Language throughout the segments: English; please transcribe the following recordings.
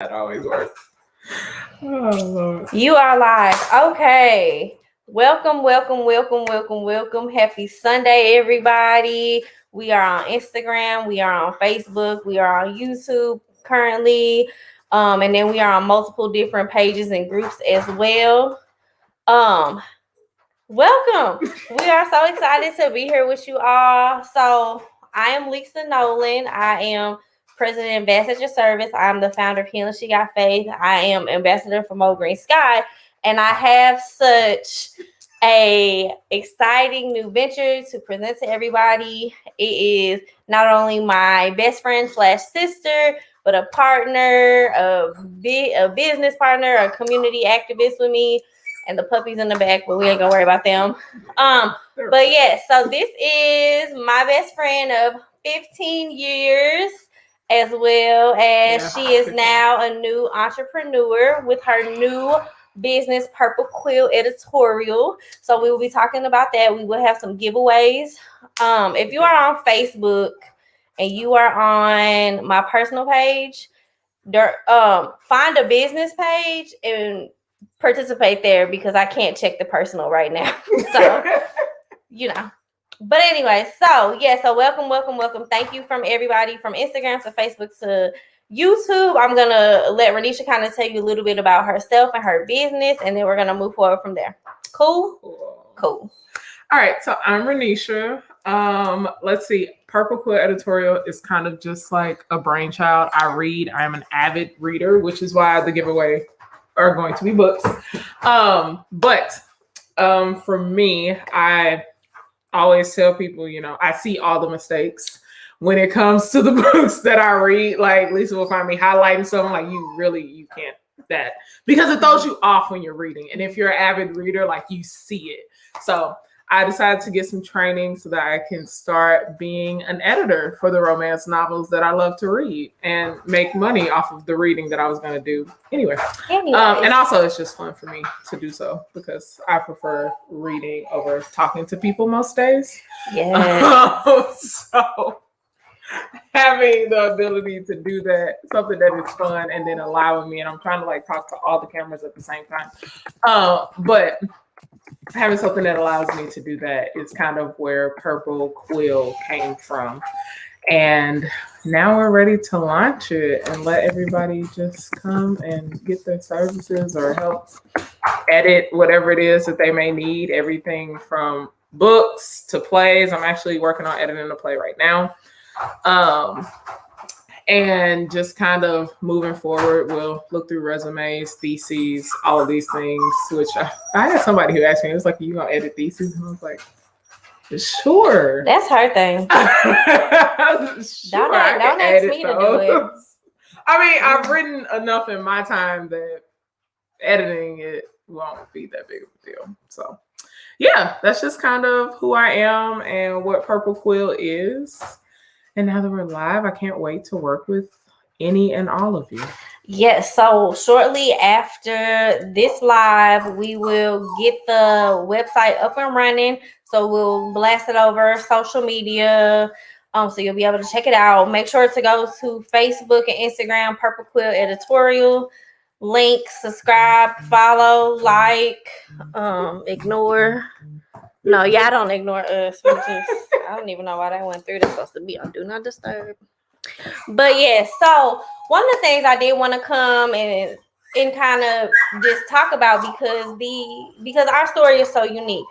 That always works. Oh, Lord. You are live. Okay. Welcome. Happy Sunday, everybody. We are on Instagram. We are on Facebook. We are on YouTube currently. And then we are on multiple different pages and groups as well. Welcome. We are so excited to be here with you all. So I am Lisa Nolan. I am President and VAS at your service. I'm the founder of Healing She Got Faith. I am ambassador for Mo Green Sky. And I have such a exciting new venture to present to everybody. It is not only my best friend / sister, but a partner, a business partner, a community activist with me, and the puppies in the back, but we ain't gonna worry about them. But yeah, so this is my best friend of 15 years, as well as she is now a new entrepreneur with her new business, Purple Quill Editorial. So we will be talking about that. We will have some giveaways. If you are on Facebook and you are on my personal page, find a business page and participate there, because I can't check the personal right now. So, But anyway, so welcome. Thank you from everybody from Instagram to Facebook to YouTube. I'm going to let Renisha kind of tell you a little bit about herself and her business, and then we're going to move forward from there. Cool. All right, so I'm Renisha. Let's see. Purple Quill Editorial is kind of just like a brainchild. I read. I am an avid reader, which is why the giveaway are going to be books. But for me, I always tell people, I see all the mistakes when it comes to the books that I read. Like Lisa will find me highlighting something like you can't that, because it throws you off when you're reading. And if you're an avid reader, like you see it. So I decided to get some training so that I can start being an editor for the romance novels that I love to read and make money off of the reading that I was going to do anyway. And also it's just fun for me to do so, because I prefer reading over talking to people most days. Yeah. So having the ability to do that, something that is fun, and then allowing me, and I'm trying to like talk to all the cameras at the same time. But having something that allows me to do that is kind of where Purple Quill came from. And now we're ready to launch it and let everybody just come and get their services or help edit whatever it is that they may need. Everything from books to plays. I'm actually working on editing a play right now. And just kind of moving forward, we'll look through resumes, theses, all of these things, which I had somebody who asked me, it was like, you gonna edit theses? And I was like, sure. That's her thing. Sure, don't ask me to do it. I mean, I've written enough in my time that editing it won't be that big of a deal. So yeah, that's just kind of who I am and what Purple Quill is. And now that we're live, I can't wait to work with any and all of you. Yes, so shortly after this live, we will get the website up and running. So we'll blast it over social media. So you'll be able to check it out. Make sure to go to Facebook and Instagram, Purple Quill Editorial. Link, subscribe, follow, like, ignore. No, y'all don't ignore us. I don't even know why that went through. That's supposed to be on Do Not Disturb. But yeah, so one of the things I did want to come and kind of just talk about, because our story is so unique.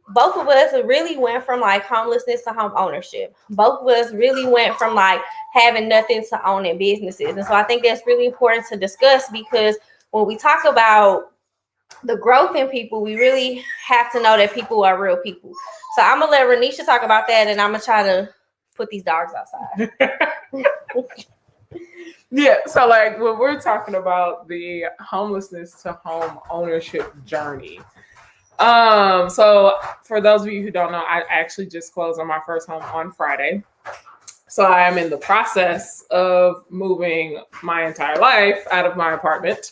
Both of us really went from like homelessness to home ownership. Both of us really went from like having nothing to owning businesses. And so I think that's really important to discuss, because when we talk about the growth in people, we really have to know that people are real people. So I'm gonna let Renisha talk about that, and I'm gonna try to put these dogs outside. Yeah, so like when we're talking about the homelessness to home ownership journey, so for those of you who don't know, I actually just closed on my first home on Friday. So I am in the process of moving my entire life out of my apartment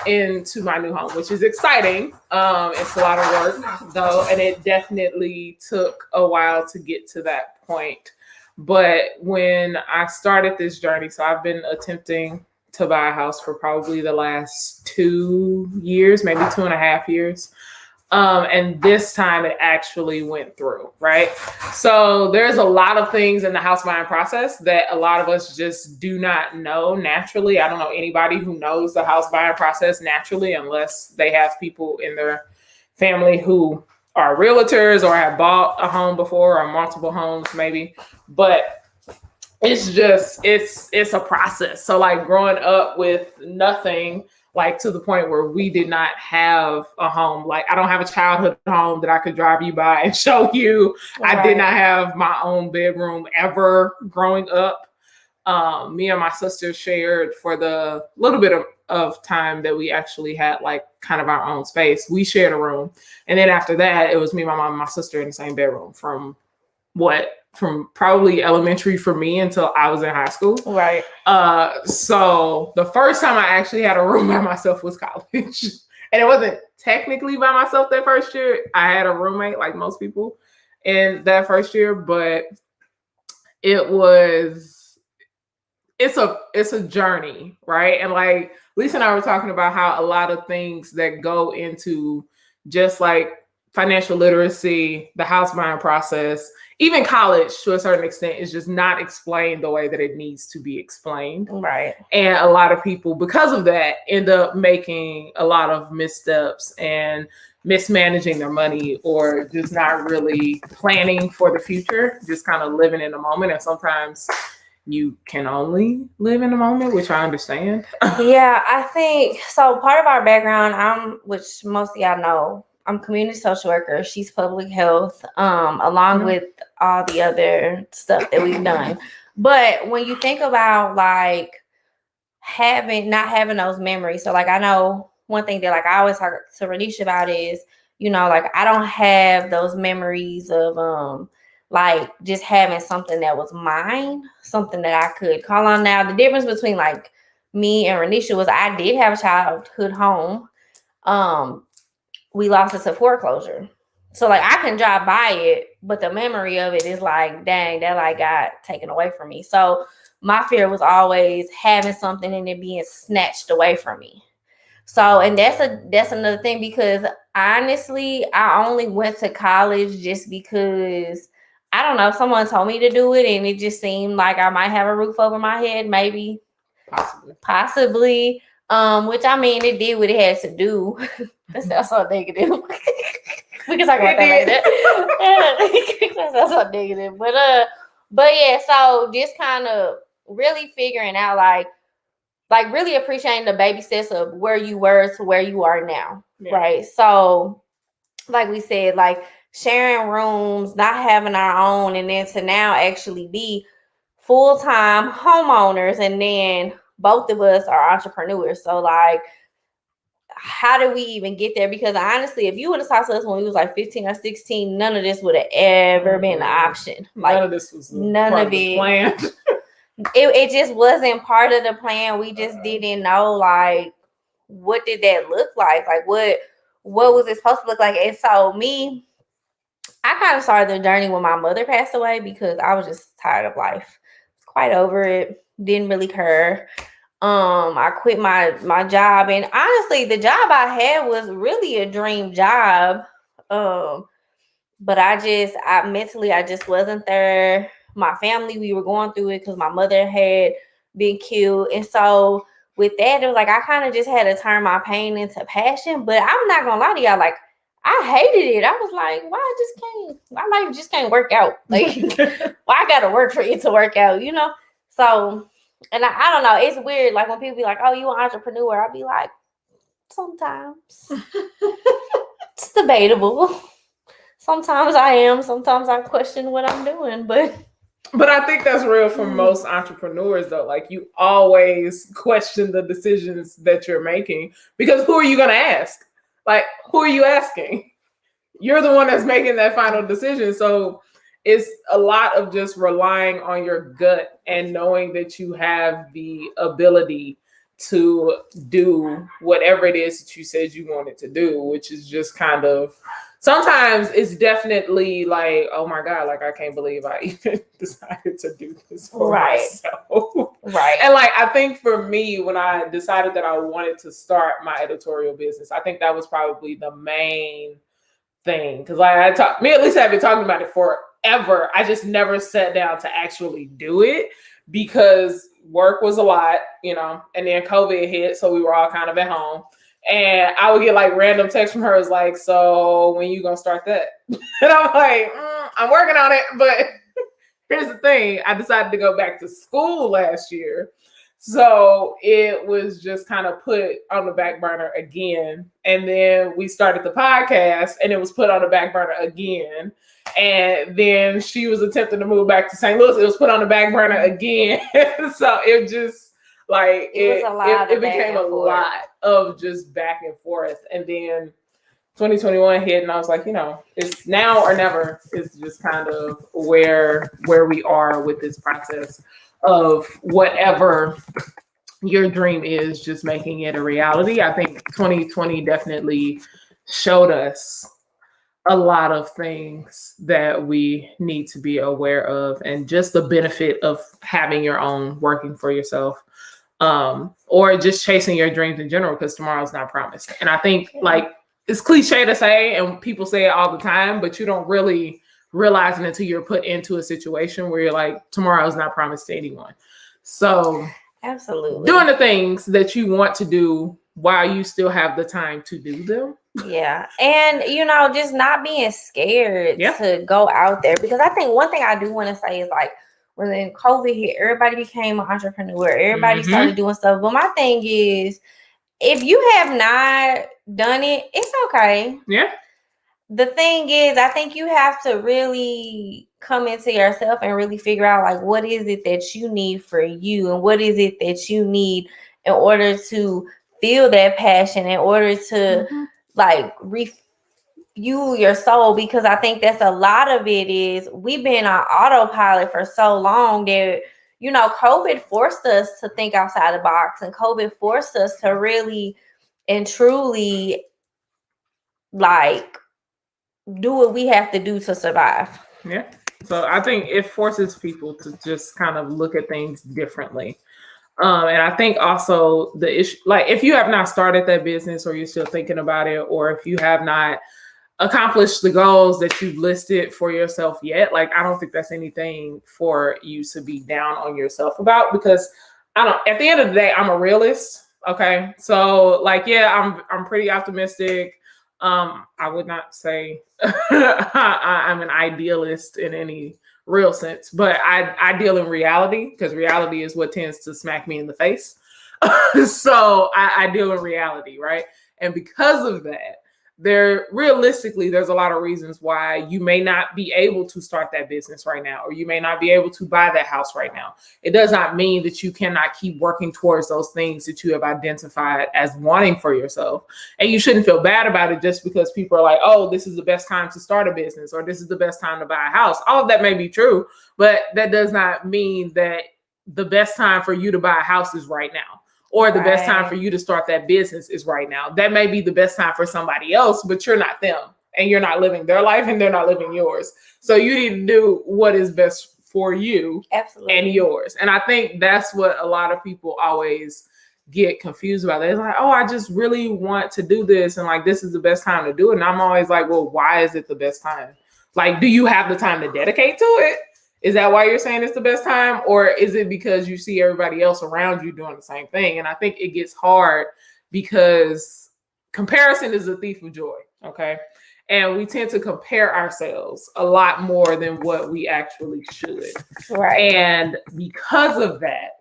into my new home, which is exciting. It's a lot of work though, and it definitely took a while to get to that point. But when I started this journey, so I've been attempting to buy a house for probably the last 2 years, maybe 2.5 years. And this time it actually went through, right? So there's a lot of things in the house buying process that a lot of us just do not know naturally. I don't know anybody who knows the house buying process naturally unless they have people in their family who are realtors or have bought a home before or multiple homes maybe. But it's just, it's a process. So like growing up with nothing, like to the point where we did not have a home. Like I don't have a childhood home that I could drive you by and show you. Right. I did not have my own bedroom ever growing up. Me and my sister shared for the little bit of time that we actually had like kind of our own space. We shared a room. And then after that, it was me, my mom, and my sister in the same bedroom from probably elementary for me until I was in high school. Right. So the first time I actually had a room by myself was college. And it wasn't technically by myself that first year. I had a roommate like most people in that first year, but it's a journey, right? And like Lisa and I were talking about how a lot of things that go into just like financial literacy, the house buying process, even college to a certain extent is just not explained the way that it needs to be explained. Right. And a lot of people, because of that, end up making a lot of missteps and mismanaging their money or just not really planning for the future, just kind of living in the moment. And sometimes you can only live in the moment, which I understand. Yeah, I think so. Part of our background, which most of y'all know, I'm community social worker. She's public health, along with all the other stuff that we've done. But when you think about like not having those memories, so like I know one thing that like I always talk to Renisha about is, you know, like I don't have those memories of like just having something that was mine, something that I could call on. Now the difference between like me and Renisha was I did have a childhood home. We lost it to foreclosure. So like I can drive by it, but the memory of it is like, dang, that like got taken away from me. So my fear was always having something and it being snatched away from me. So, and that's another thing, because honestly, I only went to college just because, I don't know, someone told me to do it and it just seemed like I might have a roof over my head, maybe. Possibly. Which I mean, it did what it had to do. That's so negative. We can talk about that later. That's so negative. But yeah, so just kind of really figuring out like really appreciating the baby steps of where you were to where you are now. Yeah. Right. So like we said, like sharing rooms, not having our own, and then to now actually be full-time homeowners, and then both of us are entrepreneurs. So like, how did we even get there? Because honestly, if you would have talked to us when we was like 15 or 16, none of this would have ever been an option. Like none of this was part of the plan. It just wasn't part of the plan. We just didn't know like what did that look like? Like what was it supposed to look like? And so I kind of started the journey when my mother passed away because I was just tired of life. Quite over it, didn't really care. I quit my job, and honestly the job I had was really a dream job. But I mentally just wasn't there. My family, we were going through it because my mother had been killed. And so with that, it was like I kind of just had to turn my pain into passion. But I'm not gonna lie to y'all, like I hated it. I was like, my life just can't work out. Like, why I gotta work for it to work out, you know? So, and I don't know, it's weird. Like when people be like, oh, you an entrepreneur, I'll be like, sometimes. It's debatable. Sometimes I am, sometimes I question what I'm doing, but I think that's real for most entrepreneurs though. Like you always question the decisions that you're making because who are you gonna ask? Like, who are you asking? You're the one that's making that final decision. So it's a lot of just relying on your gut and knowing that you have the ability to do whatever it is that you said you wanted to do, which is just kind of, sometimes it's definitely like, oh my God, like I can't believe I even decided to do this for myself. Right. And like, I think for me, when I decided that I wanted to start my editorial business, I think that was probably the main thing. Cause like me at least I've been talking about it forever. I just never sat down to actually do it because work was a lot, and then COVID hit. So we were all kind of at home. And I would get like random texts from her. It's like, so when you gonna start that? And I'm like, I'm working on it. But here's the thing. I decided to go back to school last year. So it was just kind of put on the back burner again. And then we started the podcast and it was put on the back burner again. And then she was attempting to move back to St. Louis. It was put on the back burner again. So it just like it became a lot of just back and forth. And then 2021 hit and I was like, it's now or never is just kind of where we are with this process of whatever your dream is, just making it a reality. I think 2020 definitely showed us a lot of things that we need to be aware of, and just the benefit of having your own, working for yourself, or just chasing your dreams in general, because tomorrow's not promised. And I think like it's cliche to say, and people say it all the time, but you don't really realize it until you're put into a situation where you're like, tomorrow's not promised to anyone. So absolutely doing the things that you want to do while you still have the time to do them. Yeah. And, just not being scared to go out there, because I think one thing I do want to say is like, when COVID hit, everybody became an entrepreneur. Everybody started doing stuff. But my thing is, if you have not done it, it's okay. Yeah. The thing is, I think you have to really come into yourself and really figure out like, what is it that you need for you, and what is it that you need in order to feel that passion, in order to like refuel your soul. Because I think that's a lot of it is we've been on autopilot for so long that, COVID forced us to think outside the box, and COVID forced us to really and truly like do what we have to do to survive. Yeah. So I think it forces people to just kind of look at things differently. And I think also the issue, like if you have not started that business, or you're still thinking about it, or if you have not accomplished the goals that you've listed for yourself yet, like I don't think that's anything for you to be down on yourself about, because at the end of the day, I'm a realist. Okay. So like, yeah, I'm pretty optimistic. I would not say I'm an idealist in any real sense, but I deal in reality, because reality is what tends to smack me in the face. So I deal in reality, right? And because of that, there's a lot of reasons why you may not be able to start that business right now, or you may not be able to buy that house right now. It does not mean that you cannot keep working towards those things that you have identified as wanting for yourself. And you shouldn't feel bad about it just because people are like, oh, this is the best time to start a business, or this is the best time to buy a house. All of that may be true, but that does not mean that the best time for you to buy a house is right now, or the best time for you to start that business is right now. That may be the best time for somebody else, but you're not them, and you're not living their life, and they're not living yours. So you need to do what is best for you. Absolutely. And yours. And I think that's what a lot of people always get confused about. They're like, oh, I just really want to do this, and like this is the best time to do it. And I'm always like, well, why is it the best time? Like, do you have the time to dedicate to it? Is that why you're saying it's the best time? Or is it because you see everybody else around you doing the same thing? And I think it gets hard because comparison is a thief of joy. Okay. And we tend to compare ourselves a lot more than what we actually should. Right. And because of that,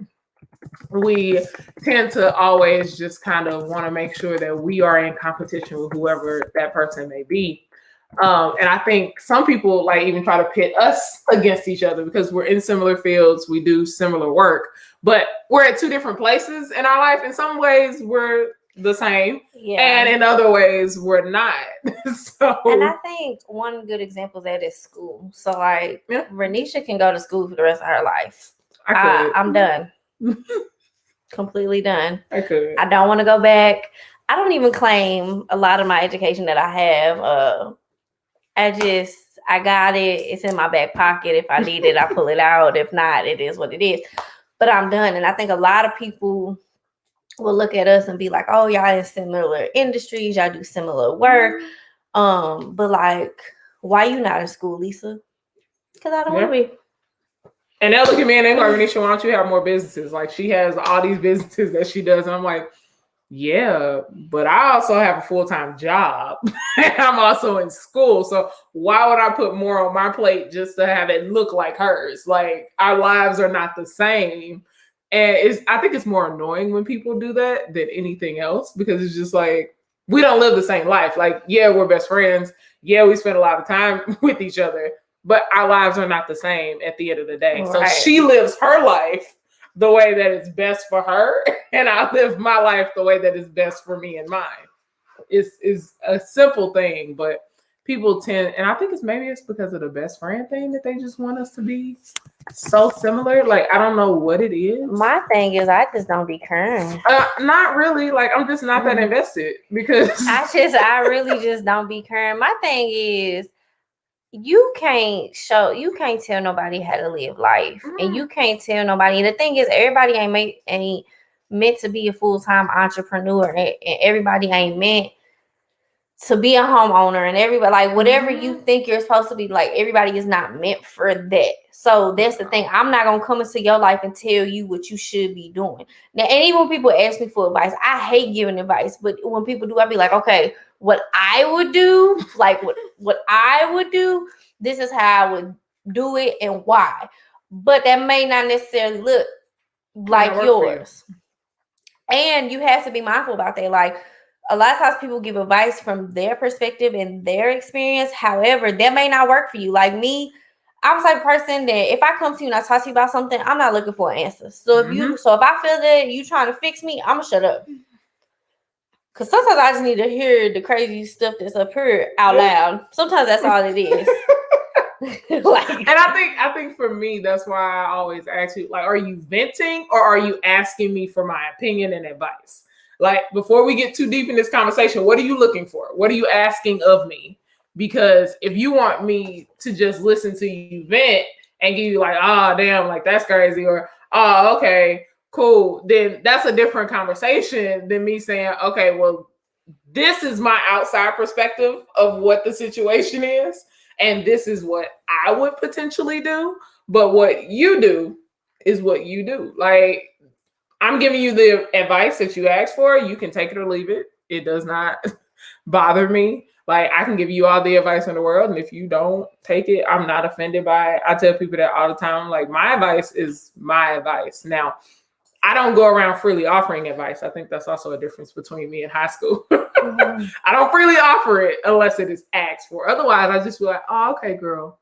we tend to always just kind of want to make sure that we are in competition with whoever that person may be. And I think some people like even try to pit us against each other because we're in similar fields, we do similar work, but we're at two different places in our life. In some ways, we're the same, and in other ways, we're not. So, and I think one good example of that is school. So, like, Renisha can go to school for the rest of her life. I'm done. completely done. I could. I don't want to go back. I don't even claim a lot of my education that I have. I got it. It's in my back pocket. If I need it, I pull it out. If not, it is what it is. But I'm done. And I think a lot of people will look at us and be like, oh, y'all in similar industries, y'all do similar work. But like, why you not in school, Lisa? Because I don't want to be. And they'll look at me and they're like, Renisha, why don't you have more businesses? Like, she has all these businesses that she does. And I'm like, yeah, but I also have a full-time job. And I'm also in school. So why would I put more on my plate just to have it look like hers? Like, our lives are not the same. And I think it's more annoying when people do that than anything else, because it's just like, we don't live the same life. Like, yeah, we're best friends. Yeah, we spend a lot of time with each other, but our lives are not the same at the end of the day. Right. So she lives her life the way that is best for her, and I live my life the way that is best for me and mine. It's a simple thing, but people tend, and I think it's because of the best friend thing that they just want us to be so similar. Like, I don't know what it is. My thing is, I just don't be caring. Not really. Like, I'm just not that invested, because I really just don't be caring. My thing is, you can't tell nobody how to live life, and you can't tell nobody. And the thing is, everybody ain't meant to be a full-time entrepreneur, and everybody ain't meant to be a homeowner, and everybody, like, whatever you think you're supposed to be, like, everybody is not meant for that. So that's the thing. I'm not gonna come into your life and tell you what you should be doing. Now, and even when people ask me for advice, I hate giving advice, but when people do, I be like, okay, what I would do, like what I would do, this is how I would do it and why. But that may not necessarily look like yours. And you have to be mindful about that. Like, a lot of times people give advice from their perspective and their experience. However, that may not work for you. Like me, I'm the type of person that if I come to you and I talk to you about something, I'm not looking for an answer. So if I feel that you trying to fix me, I'm gonna shut up. Cause sometimes I just need to hear the crazy stuff that's up here out loud. Sometimes that's all it is. And I think for me, that's why I always ask you, like, are you venting or are you asking me for my opinion and advice? Like, before we get too deep in this conversation, what are you looking for? What are you asking of me? Because if you want me to just listen to you vent and give you like, oh, damn, like, that's crazy, or, oh, okay, cool, then that's a different conversation than me saying, okay, well, this is my outside perspective of what the situation is, and this is what I would potentially do. But what you do is what you do. Like, I'm giving you the advice that you asked for. You can take it or leave it. It does not bother me. Like, I can give you all the advice in the world, and if you don't take it, I'm not offended by it. I tell people that all the time. Like, my advice is my advice. Now, I don't go around freely offering advice. I think that's also a difference between me and high school. I don't freely offer it unless it is asked for. Otherwise, I just feel like, oh, okay, girl.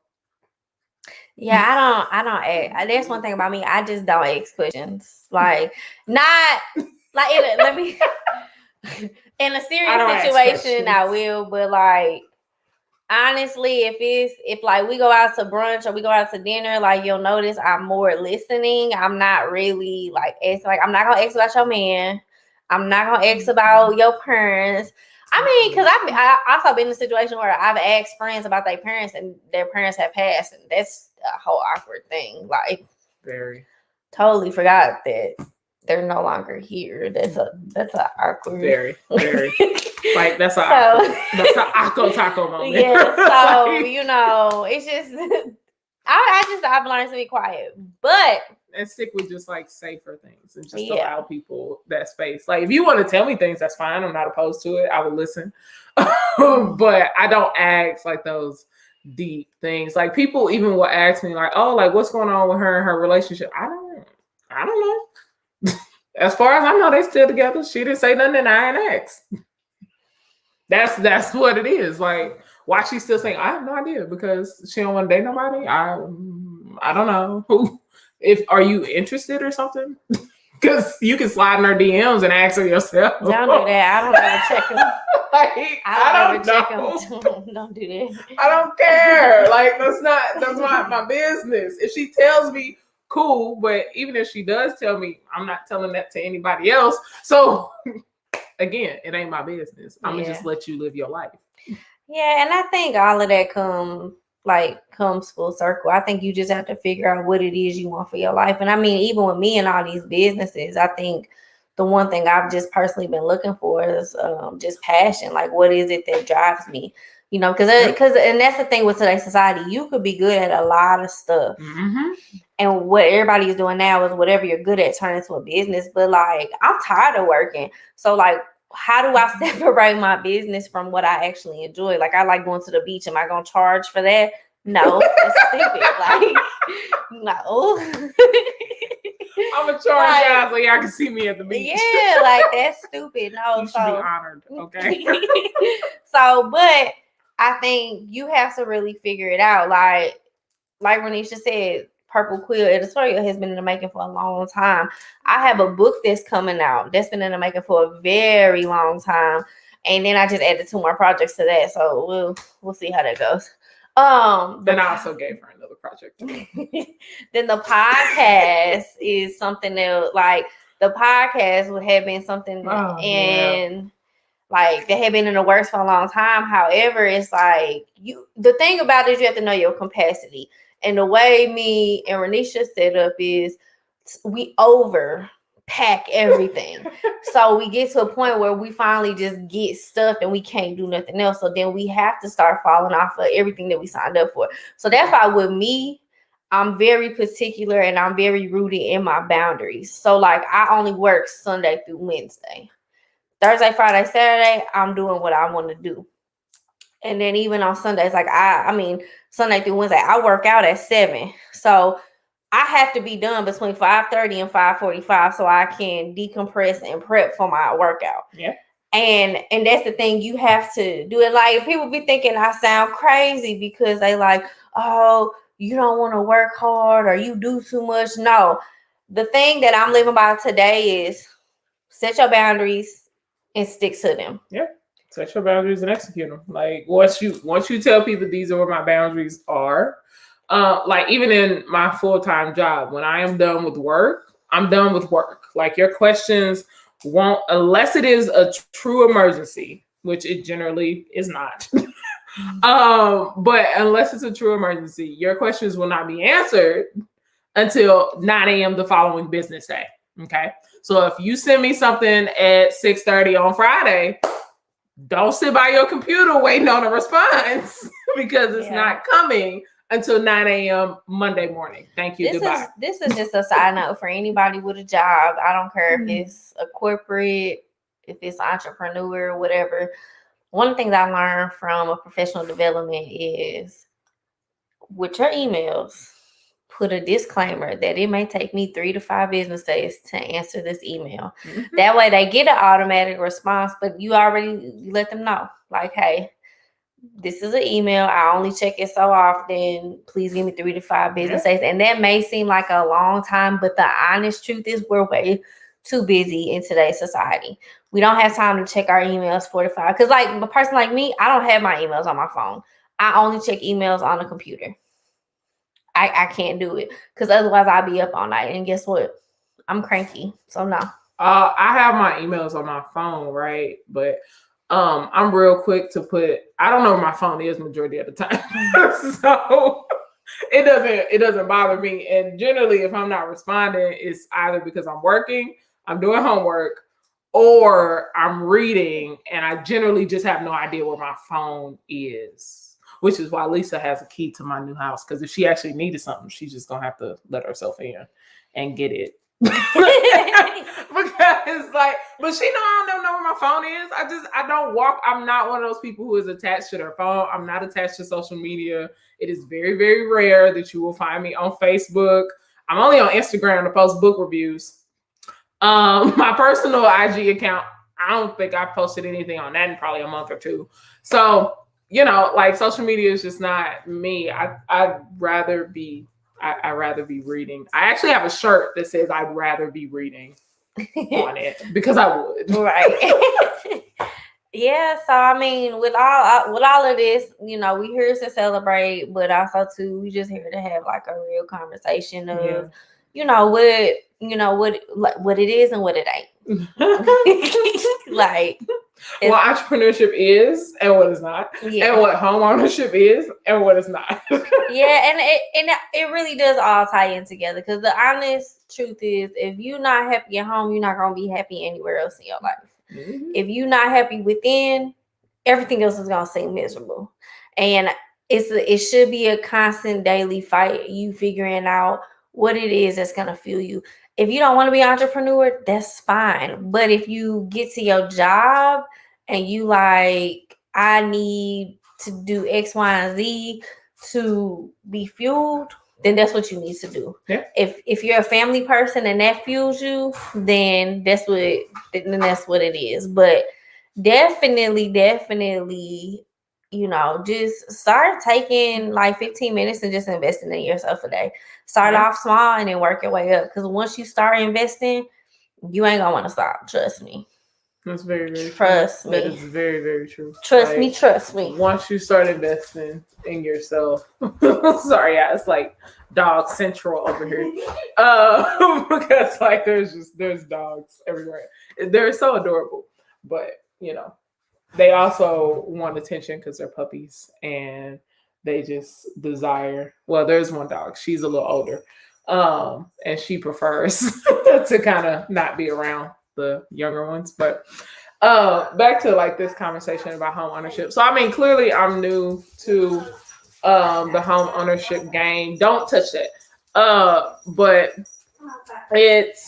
Yeah, I don't. That's one thing about me. I just don't ask questions. Like, not like let me. In a serious situation, I will. But like, honestly, if like we go out to brunch or we go out to dinner, like, you'll notice I'm more listening. I'm not really like asking. Like, I'm not gonna ask about your man. I'm not gonna ask about your parents. I mean, because I also been in a situation where I've asked friends about their parents and their parents have passed, and that's a whole awkward thing. Like, very totally forgot that they're no longer here. That's a awkward. Very like that's an awkward taco moment. Yeah. So it's just I've learned to be quiet, but. And stick with just like safer things and just allow people that space. Like, if you want to tell me things, that's fine. I'm not opposed to it. I will listen. But I don't ask like those deep things. Like, people even will ask me like, oh, like, what's going on with her and her relationship? I don't know. As far as I know, they still together. She didn't say nothing and I ain't asked. That's what it is. Like, why she's still saying, I have no idea, because she don't want to date nobody. I don't know. Who? Are you interested or something? Because you can slide in her DMs and ask her yourself. Don't do that. I don't ever check them. Like, I don't know. Don't do that. I don't care. Like, that's not my business. If she tells me, cool. But even if she does tell me, I'm not telling that to anybody else. So again, it ain't my business. I'm gonna just let you live your life. Yeah, and I think all of that comes full circle. I think you just have to figure out what it is you want for your life. And I mean, even with me and all these businesses, I think the one thing I've just personally been looking for is just passion. Like, what is it that drives me? You know, because and that's the thing with today's society. You could be good at a lot of stuff, and what everybody is doing now is whatever you're good at turn into a business. But like, I'm tired of working, so like, how do I separate my business from what I actually enjoy? Like, I like going to the beach. Am I gonna charge for that? No, that's stupid. Like, no. I'm gonna charge y'all so y'all can see me at the beach. Yeah, like that's stupid. No, you should be honored. Okay. So, but I think you have to really figure it out. Like Renisha said, Purple Quill Editorial has been in the making for a long time. I have a book that's coming out that's been in the making for a very long time, and then I just added 2 more projects to that. So we'll see how that goes. Then I also gave her another project. Then the podcast is something that, like, the podcast would have been something, like, they have been in the works for a long time. However, it's like the thing about it is you have to know your capacity. And the way me and Renisha set up is we overpack everything. So we get to a point where we finally just get stuff and we can't do nothing else. So then we have to start falling off of everything that we signed up for. So that's why with me, I'm very particular and I'm very rooted in my boundaries. So like, I only work Sunday through Wednesday. Thursday, Friday, Saturday, I'm doing what I want to do. And then even on Sundays, like I mean, Sunday through Wednesday, I work out at 7. So I have to be done between 5:30 and 5:45 so I can decompress and prep for my workout. Yeah. And that's the thing, you have to do it. Like, people be thinking I sound crazy because they like, oh, you don't want to work hard or you do too much. No, the thing that I'm living by today is set your boundaries and stick to them. Yeah. Set your boundaries and execute them. Like, once you tell people these are where my boundaries are, like even in my full-time job, when I am done with work, I'm done with work. Like, your questions won't, unless it is a true emergency, which it generally is not. But unless it's a true emergency, your questions will not be answered until 9 a.m. the following business day. Okay. So if you send me something at 6:30 on Friday, don't sit by your computer waiting on a response because it's not coming until 9 a.m. Monday morning. Thank you. Goodbye. This is just a side note for anybody with a job. I don't care if it's a corporate, if it's entrepreneur, whatever. One of the things I learned from a professional development is with your emails, put a disclaimer that it may take me 3 to 5 business days to answer this email. That way they get an automatic response, but you already let them know, like, hey, this is an email. I only check it so often. Please give me 3 to 5 business days. And that may seem like a long time, but the honest truth is we're way too busy in today's society. We don't have time to check our emails 4 to 5. Because like a person like me, I don't have my emails on my phone. I only check emails on the computer. I can't do it because otherwise I'll be up all night. And guess what? I'm cranky. So no. I have my emails on my phone, right? But I'm real quick to put, I don't know where my phone is majority of the time. So it doesn't bother me. And generally, if I'm not responding, it's either because I'm working, I'm doing homework, or I'm reading, and I generally just have no idea where my phone is. Which is why Lisa has a key to my new house. Because if she actually needed something, she's just gonna have to let herself in and get it. Because like, but she know I don't know where my phone is. I don't walk. I'm not one of those people who is attached to their phone. I'm not attached to social media. It is very, very rare that you will find me on Facebook. I'm only on Instagram to post book reviews. My personal IG account, I don't think I've posted anything on that in probably a month or two. So, you know, like, social media is just not me. I'd rather be reading. I actually have a shirt that says I'd rather be reading on it because I would. Right. Yeah. So I mean, with all of this, you know, we here to celebrate, but also too, we just here to have like a real conversation of, what it is and what it ain't. Like, what entrepreneurship is and what is not, yeah. and what home ownership is and what is not. Yeah, and it really does all tie in together, because the honest truth is, if you're not happy at home, you're not gonna be happy anywhere else in your life. Mm-hmm. If you're not happy within, everything else is gonna seem miserable. And it should be a constant daily fight, you figuring out what it is that's gonna fuel you. If you don't want to be an entrepreneur, that's fine. But if you get to your job and you like, I need to do X, Y, and Z to be fueled, then that's what you need to do. Yeah. If you're a family person and that fuels you, then that's what it is. But definitely, just start taking like 15 minutes and just investing in yourself a day. Start off small and then work your way up. Because once you start investing, you ain't gonna want to stop. Trust me. That's very, very true. That is very, very true. Trust me. Once you start investing in yourself, sorry, yeah, it's like dog central over here. Because like there's dogs everywhere. They're so adorable, but they also want attention because they're puppies and they just desire. Well, there's one dog. She's a little older, and she prefers to kind of not be around the younger ones. But back to like this conversation about home ownership. So I mean, clearly I'm new to the home ownership game. Don't touch that. But it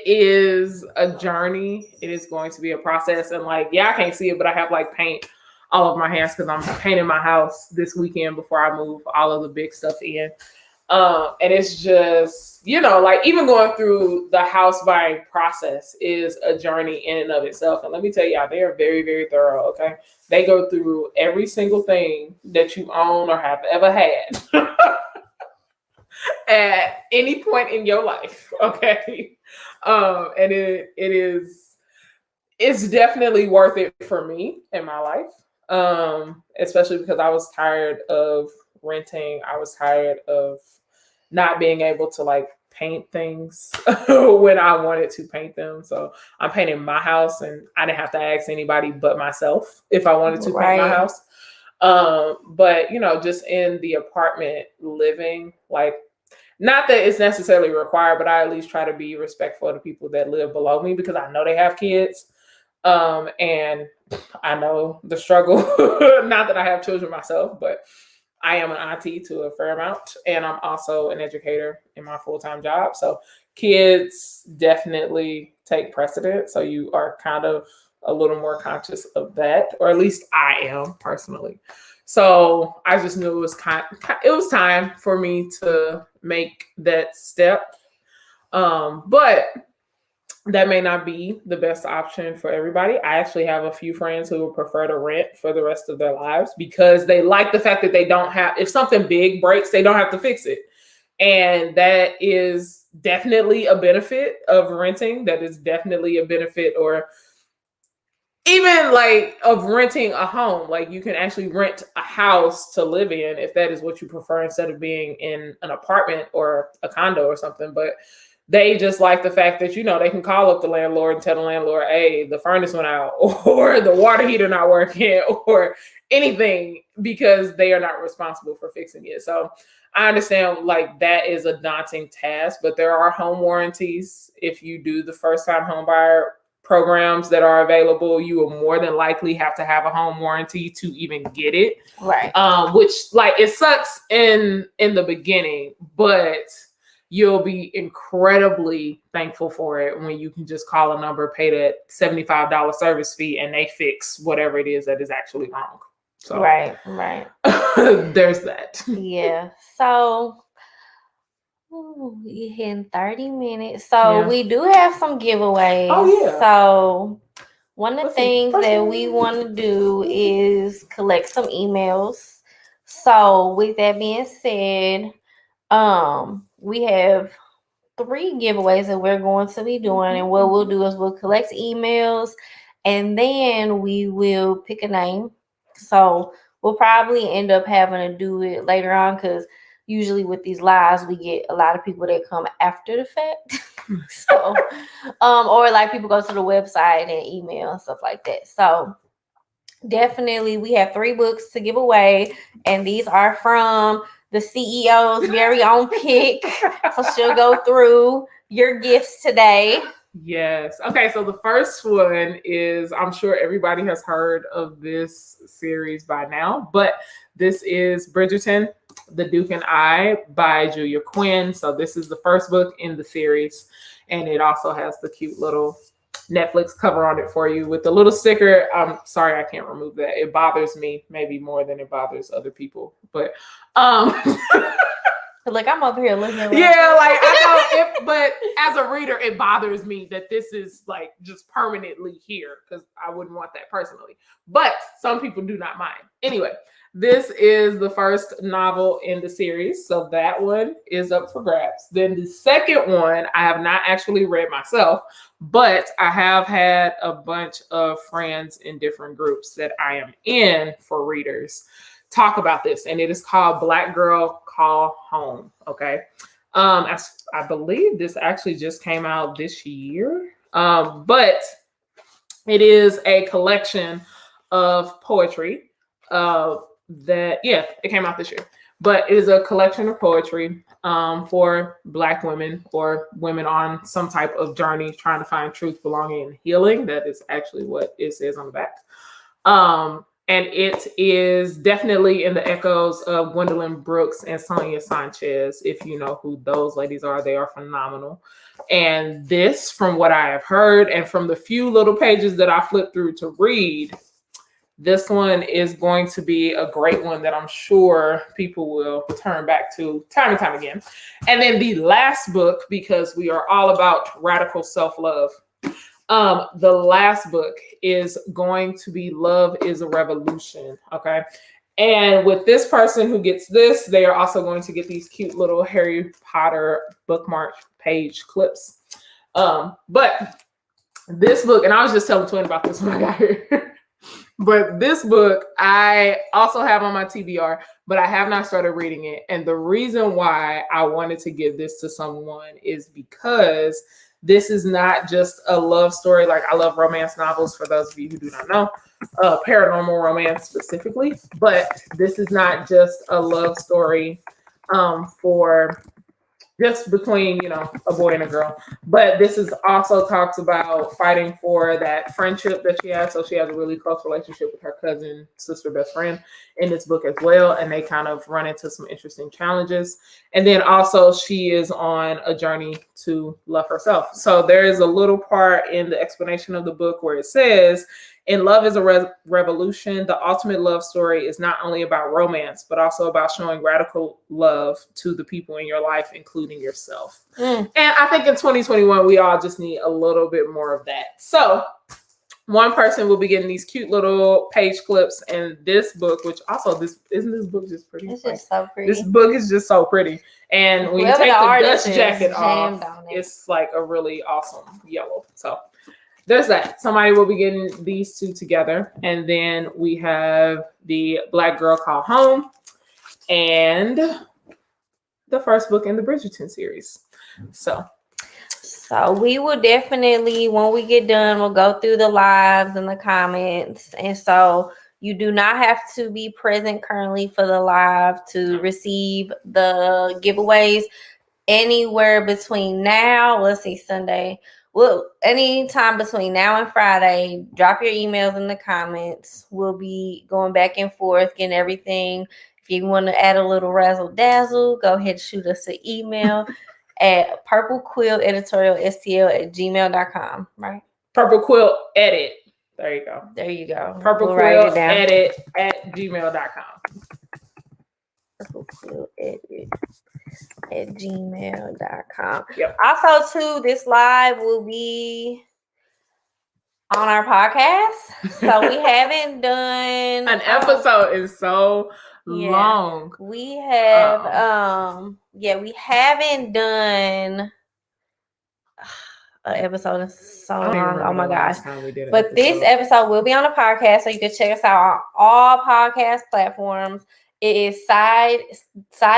is a journey. It is going to be a process. And like, yeah, I can't see it, but I have like paint all over my hands because I'm painting my house this weekend before I move all of the big stuff in. And it's just, like even going through the house buying process is a journey in and of itself. And let me tell y'all, they are very, very thorough. Okay. They go through every single thing that you own or have ever had at any point in your life. Okay. And it's definitely worth it for me in my life. Especially because I was tired of renting. I was tired of not being able to like paint things when I wanted to paint them. So I'm painting my house and I didn't have to ask anybody but myself if I wanted to paint my house. But just in the apartment living, like, not that it's necessarily required, but I at least try to be respectful of the people that live below me because I know they have kids. And I know the struggle. Not that I have children myself, but I am an auntie to a fair amount. And I'm also an educator in my full-time job. So kids definitely take precedent. So you are kind of a little more conscious of that, or at least I am personally. So I just knew it was time for me to make that step. But that may not be the best option for everybody. I actually have a few friends who would prefer to rent for the rest of their lives because they like the fact that they don't have, if something big breaks, they don't have to fix it. And that is definitely a benefit of renting. That is definitely a benefit, or even like of renting a home. Like you can actually rent a house to live in if that is what you prefer, instead of being in an apartment or a condo or something. But they just like the fact that, they can call up the landlord and tell the landlord, hey, the furnace went out, or the water heater not working, or anything, because they are not responsible for fixing it. So I understand like that is a daunting task, but there are home warranties. If you do the first time home buyer programs that are available, you will more than likely have to have a home warranty to even get it. Right. Which like it sucks in the beginning, but you'll be incredibly thankful for it when you can just call a number, pay that $75 service fee, and they fix whatever it is that is actually wrong. So right. There's that. Yeah. So we hitting 30 minutes. So we do have some giveaways. Oh yeah. So one of the things that we want to do is collect some emails. So with that being said, we have 3 giveaways that we're going to be doing, and what we'll do is we'll collect emails and then we will pick a name. So we'll probably end up having to do it later on because usually with these lives, we get a lot of people that come after the fact. So, or like people go to the website and email and stuff like that. So definitely we have 3 books to give away, and these are from the CEO's very own pick. So she'll go through your gifts today. Yes. Okay, so the first one is, I'm sure everybody has heard of this series by now, but this is Bridgerton, The Duke and I by Julia Quinn. So this is the first book in the series, and it also has the cute little Netflix cover on it for you with the little sticker. I'm sorry, I can't remove that. It bothers me maybe more than it bothers other people, but Like I'm over here looking. yeah, like I know, but as a reader, it bothers me that this is like just permanently here because I wouldn't want that personally. But some people do not mind. Anyway, this is the first novel in the series, so that one is up for grabs. Then the second one, I have not actually read myself, but I have had a bunch of friends in different groups that I am in for readers talk about this, and it is called Black Girl Call Home. Okay. I believe this actually just came out this year. But it is a collection of poetry it came out this year. But it is a collection of poetry for Black women or women on some type of journey trying to find truth, belonging, and healing. That is actually what it says on the back. And it is definitely in the echoes of Gwendolyn Brooks and Sonia Sanchez. If you know who those ladies are, they are phenomenal. And this, from what I have heard, and from the few little pages that I flipped through to read, this one is going to be a great one that I'm sure people will turn back to time and time again. And then the last book, because we are all about radical self-love, the last book is going to be Love is a Revolution. Okay. And with this person who gets this, they are also going to get these cute little Harry Potter bookmark page clips. But this book, and I was just telling Twin about this when I got here. But this book, I also have on my TBR, but I have not started reading it. And the reason why I wanted to give this to someone is because this is not just a love story. Like, I love romance novels, for those of you who do not know, paranormal romance specifically. But this is not just a love story for just between, a boy and a girl. But this is also talks about fighting for that friendship that she has. So she has a really close relationship with her cousin, sister, best friend in this book as well. And they kind of run into some interesting challenges. And then also she is on a journey to love herself. So there is a little part in the explanation of the book where it says, in Love is a Revolution, the ultimate love story is not only about romance, but also about showing radical love to the people in your life, including yourself. And I think in 2021, we all just need a little bit more of that. So one person will be getting these cute little page clips, and this book, which also isn't this book just pretty? It's just so pretty. This book is just so pretty. And when you take the dust jacket off, it's like a really awesome yellow. So there's that. Somebody will be getting these two together. And then we have the Black Girl Call Home and the first book in the Bridgerton series. So we will definitely, when we get done, we'll go through the lives and the comments. And so you do not have to be present currently for the live to receive the giveaways. Anywhere between now, let's see, Sunday. Well, anytime between now and Friday, drop your emails in the comments. We'll be going back and forth, getting everything. If you want to add a little razzle dazzle, go ahead and shoot us an email at purplequilleditorialstl@gmail.com, right? Purple Quill Edit. There you go. There you go. Purple Quill Edit @gmail.com. Purple Quill Edit @gmail.com. Yep. Also, too, this live will be on our podcast. So we haven't done an episode is so long. We have we haven't done an episode in so long. Oh my gosh. But this episode will be on the podcast, so you can check us out on all podcast platforms. It is side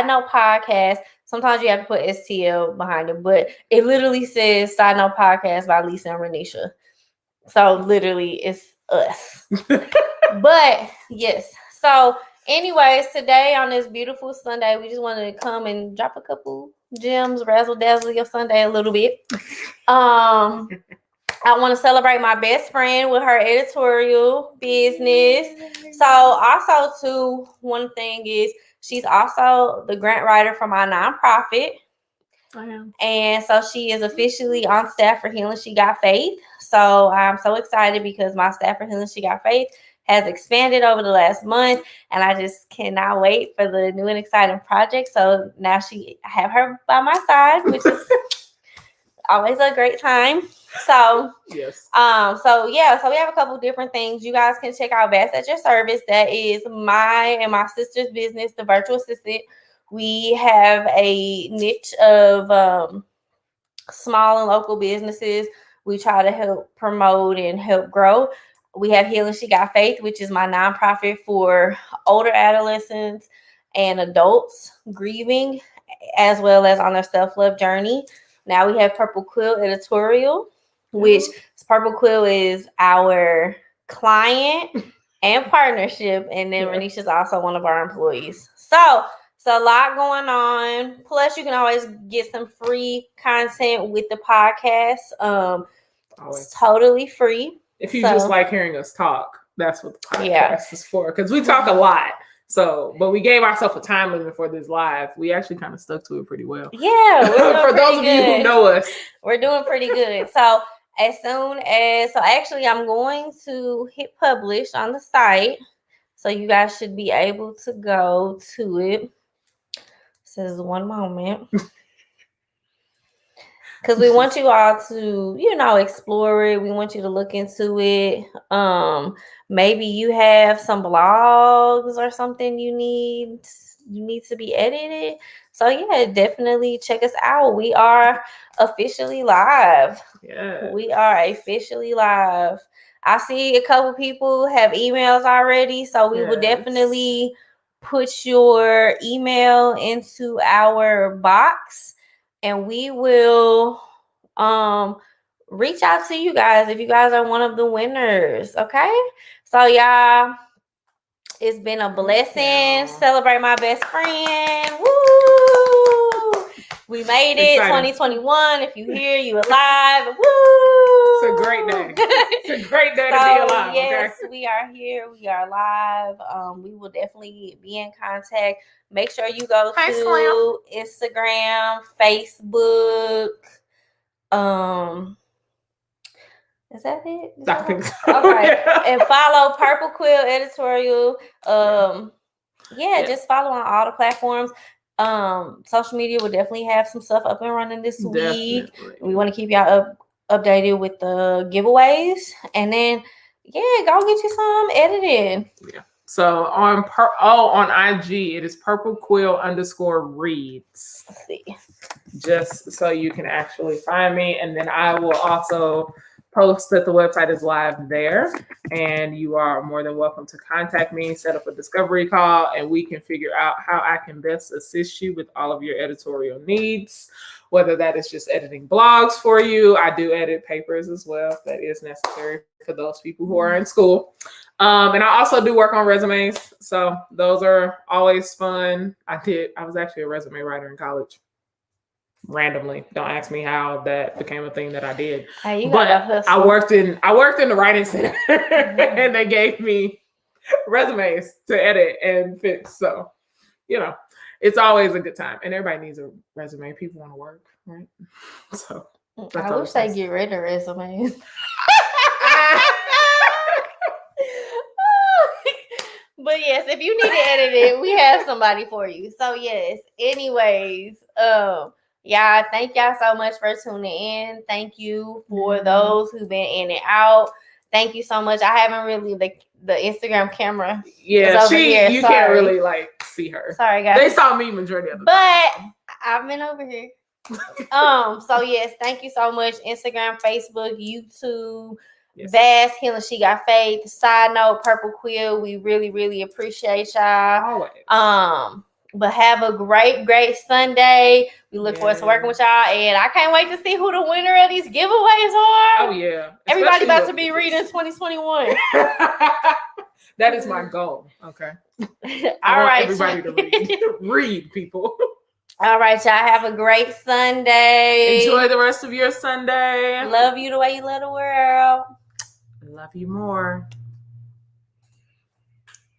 note podcast. Sometimes you have to put STL behind it, but it literally says side note podcast by Lisa and Renisha. So literally it's us. But yes. So anyways, today on this beautiful Sunday, we just wanted to come and drop a couple gems, razzle dazzle your Sunday a little bit. I want to celebrate my best friend with her editorial business. So also too, one thing is she's also the grant writer for my nonprofit. I am. And so she is officially on staff for Healing She Got Faith. So I'm so excited because my staff for Healing She Got Faith has expanded over the last month, and I just cannot wait for the new and exciting project. So now I have her by my side, which is always a great time. So yes. So we have a couple different things. You guys can check out VAS at Your Service. That is my and my sister's business, the virtual assistant. We have a niche of small and local businesses. We try to help promote and help grow. We have Healing She Got Faith, which is my nonprofit for older adolescents and adults grieving, as well as on their self-love journey. Now we have Purple Quill Editorial, which Purple Quill is our client and partnership. And then Renisha's also one of our employees. So it's a lot going on. Plus, you can always get some free content with the podcast. It's totally free. If you just like hearing us talk, that's what the podcast is for. Because we talk a lot. So, but we gave ourselves a time limit for this live. We actually kind of stuck to it pretty well. Yeah. For those of you who know us. We're doing pretty good. So actually I'm going to hit publish on the site. So you guys should be able to go to it. This is one moment. Because we want you all to, explore it. We want you to look into it. Maybe you have some blogs or something you need to be edited. So yeah, definitely check us out. We are officially live. Yeah. We are officially live. I see a couple people have emails already. So we will definitely put your email into our box. And we will reach out to you guys if you guys are one of the winners. Okay. So y'all, it's been a blessing. Celebrate my best friend. Woo! We made it. 2021. If you here, you alive. Woo! It's a great day. It's a great day to be alive. Yes, we are here. We are live. We will definitely be in contact. Make sure you go to Instagram, Facebook. Is that it? I think so. Okay. And follow Purple Quill Editorial. Just follow on all the platforms. Social media will definitely have some stuff up and running this week. We want to keep y'all updated with the giveaways, and then go get you some editing. Yeah. So on IG it is Purple Quill _reads. Let's see. Just so you can actually find me, and then I will also post that the website is live there, and you are more than welcome to contact me, set up a discovery call, and we can figure out how I can best assist you with all of your editorial needs, whether that is just editing blogs for you. I do edit papers as well if that is necessary for those people who are in school. And I also do work on resumes, so those are always fun. I was actually a resume writer in college. Randomly, don't ask me how that became a thing that I did. But I worked in the writing center, and they gave me resumes to edit and fix. So, it's always a good time, and everybody needs a resume. People want to work, right? So I wish they get rid of resumes. But yes, if you need to edit it, we have somebody for you. So yes. Anyways, thank y'all so much for tuning in. Thank you for those who've been in and out. Thank you so much. I haven't really the Instagram camera. Yeah, you can't really see her. Sorry, guys. They saw me majority of the time. But I've been over here. So yes, thank you so much. Instagram, Facebook, YouTube, Yes. VAS, Healing She Got Faith. Side note, Purple Quill. We really, really appreciate y'all. Always. But have a great Sunday. We look forward to working with y'all, and I can't wait to see who the winner of these giveaways are. Oh yeah, everybody about to be reading 2021. That is my goal. Okay. All right, everybody to read. Read, people. All right, y'all. Have a great Sunday. Enjoy the rest of your Sunday. Love you the way you love the world. Love you more.